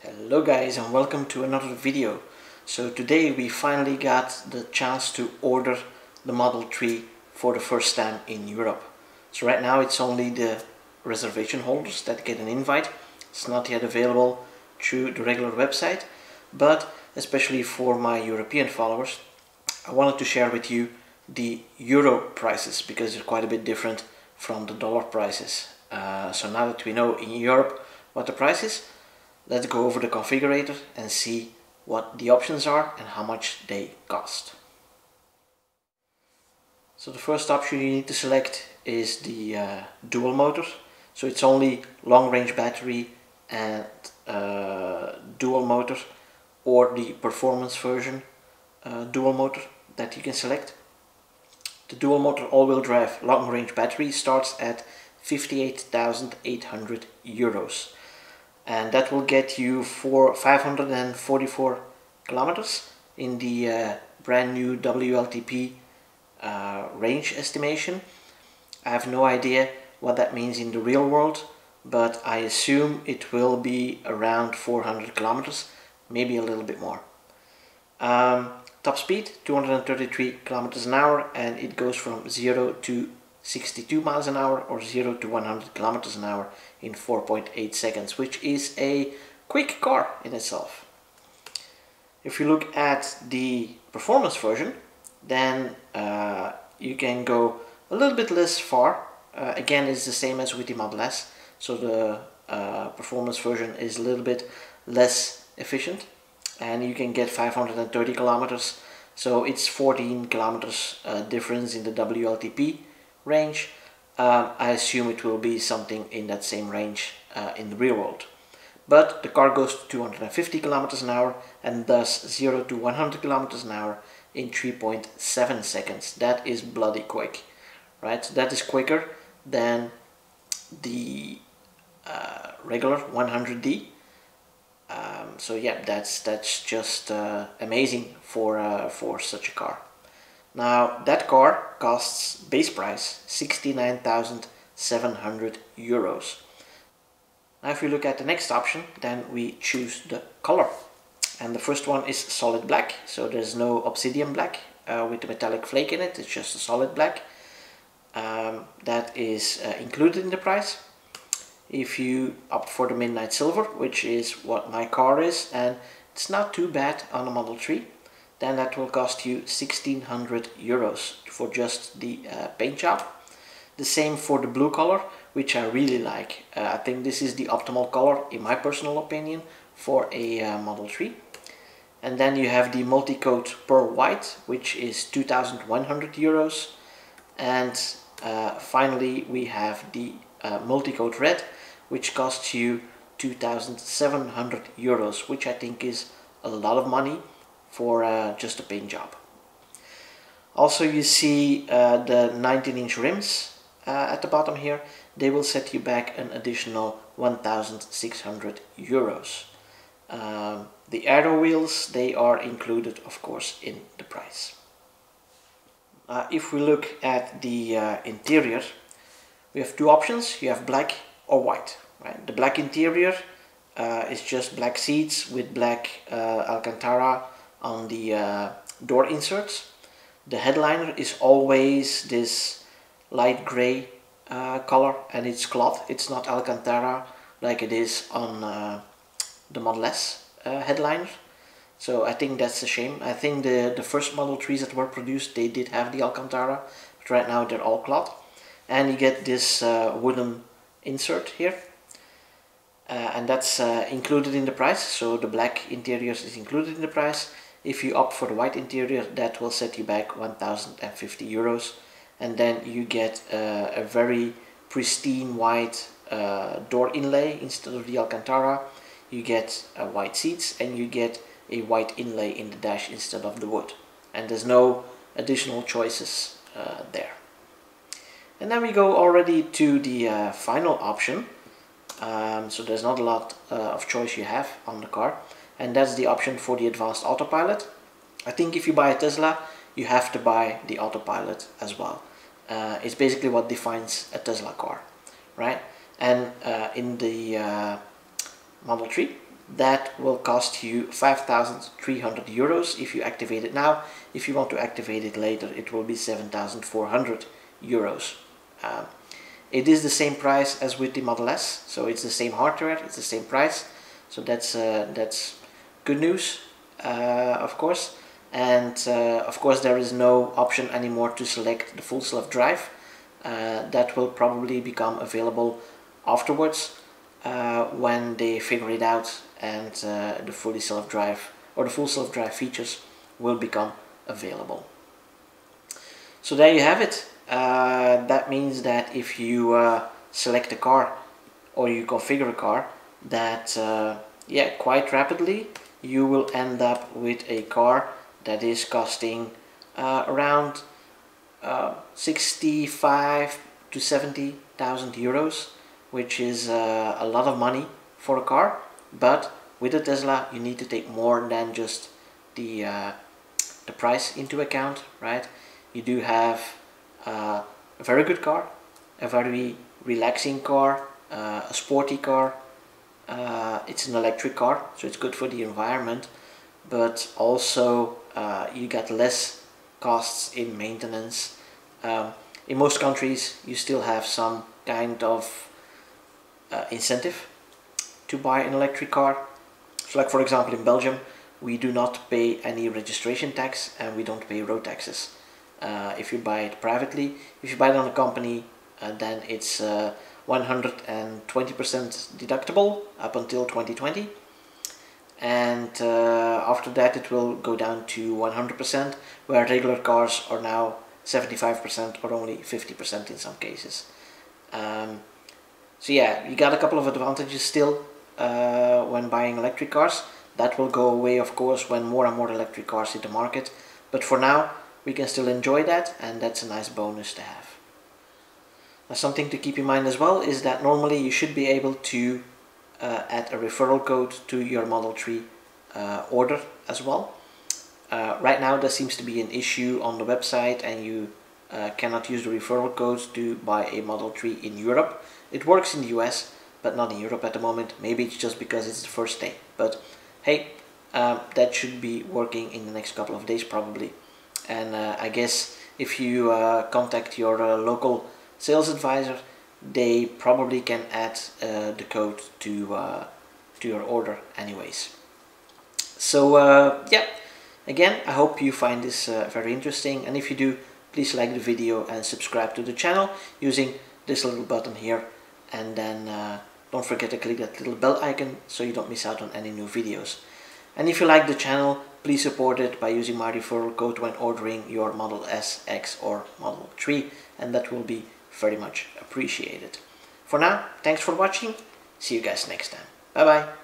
Hello guys, and welcome to another video. So today we finally got the chance to order the Model 3 for the first time in Europe. So right now it's only the reservation holders that get an invite. It's not yet available through the regular website, but especially for my European followers, I wanted to share with you the euro prices because they're quite a bit different from the dollar prices. So now that we know in Europe what the price is, let's go over the configurator and see what the options are and how much they cost. So the first option you need to select is the dual motor. So it's only long range battery and dual motor, or the performance version dual motor that you can select. The dual motor all-wheel drive long range battery starts at 58,800 euros. And that will get you for 544 kilometers in the brand new WLTP range estimation. I have no idea what that means in the real world, but I assume it will be around 400 kilometers, maybe a little bit more. Top speed 233 kilometers an hour, and it goes from 0 to 62 miles an hour, or 0 to 100 kilometers an hour in 4.8 seconds, which is a quick car in itself. If you look at the performance version, then you can go a little bit less far. Again, it's the same as with the Model S, so the performance version is a little bit less efficient, and you can get 530 kilometers, so it's 14 kilometers difference in the WLTP range. I assume it will be something in that same range in the real world. But the car goes to 250 kilometers an hour and does 0 to 100 kilometers an hour in 3.7 seconds. That is bloody quick, right? So that is quicker than the regular 100D. So yeah, that's just amazing for such a car. Now that car costs base price 69,700 euros. Now if we look at the next option, then we choose the color. And the first one is solid black, so there's no obsidian black with the metallic flake in it, it's just a solid black. That is included in the price. If you opt for the midnight silver, which is what my car is, and it's not too bad on a Model 3, then that will cost you 1,600 euros for just the paint job. The same for the blue color, which I really like. I think this is the optimal color, in my personal opinion, for a Model 3. And then you have the multi-coat pearl white, which is 2,100 euros. And finally we have the multi-coat red, which costs you 2,700 euros, which I think is a lot of money for just a paint job. Also, you see the 19-inch rims at the bottom here. They will set you back an additional 1,600 euros. The aero wheels, they are included, of course, in the price. If we look at the interior, we have two options. You have black or white. Right? The black interior is just black seats with black Alcantara on the door inserts. The headliner is always this light gray color, and it's cloth. It's not Alcantara like it is on the Model S headliner. So I think that's a shame. I think the first Model 3s that were produced, they did have the Alcantara, but right now they're all cloth. And you get this wooden insert here. And that's included in the price, so the black interior is included in the price. If you opt for the white interior, that will set you back 1,050 euros, and then you get a very pristine white door inlay instead of the Alcantara. You get white seats, and you get a white inlay in the dash instead of the wood, and there's no additional choices there. And then we go already to the final option. So there's not a lot of choice you have on the car, and that's the option for the advanced autopilot. I think if you buy a Tesla, you have to buy the autopilot as well. It's basically what defines a Tesla car, right? And in the Model 3, that will cost you 5,300 euros if you activate it now. If you want to activate it later, it will be 7,400 euros. It is the same price as with the Model S, so it's the same hardware, it's the same price. So that's good news, of course. And of course there is no option anymore to select the full self-drive. That will probably become available afterwards when they figure it out and the full self-drive features will become available. So there you have it. That means that if you select a car or you configure a car, that yeah, quite rapidly you will end up with a car that is costing around 65 to 70,000 euros, which is a lot of money for a car. But with a Tesla you need to take more than just the price into account, right? You do have a very good car, a very relaxing car, a sporty car. It's an electric car, so it's good for the environment, but also you get less costs in maintenance. In most countries you still have some kind of incentive to buy an electric car. So like for example in Belgium we do not pay any registration tax and we don't pay road taxes if you buy it privately. If you buy it on a company then it's 120% deductible up until 2020, and after that it will go down to 100%, where regular cars are now 75% or only 50% in some cases. So yeah, you got a couple of advantages still when buying electric cars. That will go away of course when more and more electric cars hit the market, but for now we can still enjoy that, and that's a nice bonus to have. Now, something to keep in mind as well is that normally you should be able to add a referral code to your Model 3 order as well. Right now there seems to be an issue on the website and you cannot use the referral code to buy a Model 3 in Europe. It works in the US but not in Europe at the moment. Maybe it's just because it's the first day, but hey, that should be working in the next couple of days probably. And I guess if you contact your local sales advisor, they probably can add the code to your order anyways. So yeah, again, I hope you find this very interesting, and if you do, please like the video and subscribe to the channel using this little button here, and then don't forget to click that little bell icon so you don't miss out on any new videos. And if you like the channel, please support it by using my referral code when ordering your Model S, X or Model 3, and that will be very much appreciated. For now, thanks for watching. See you guys next time. Bye bye.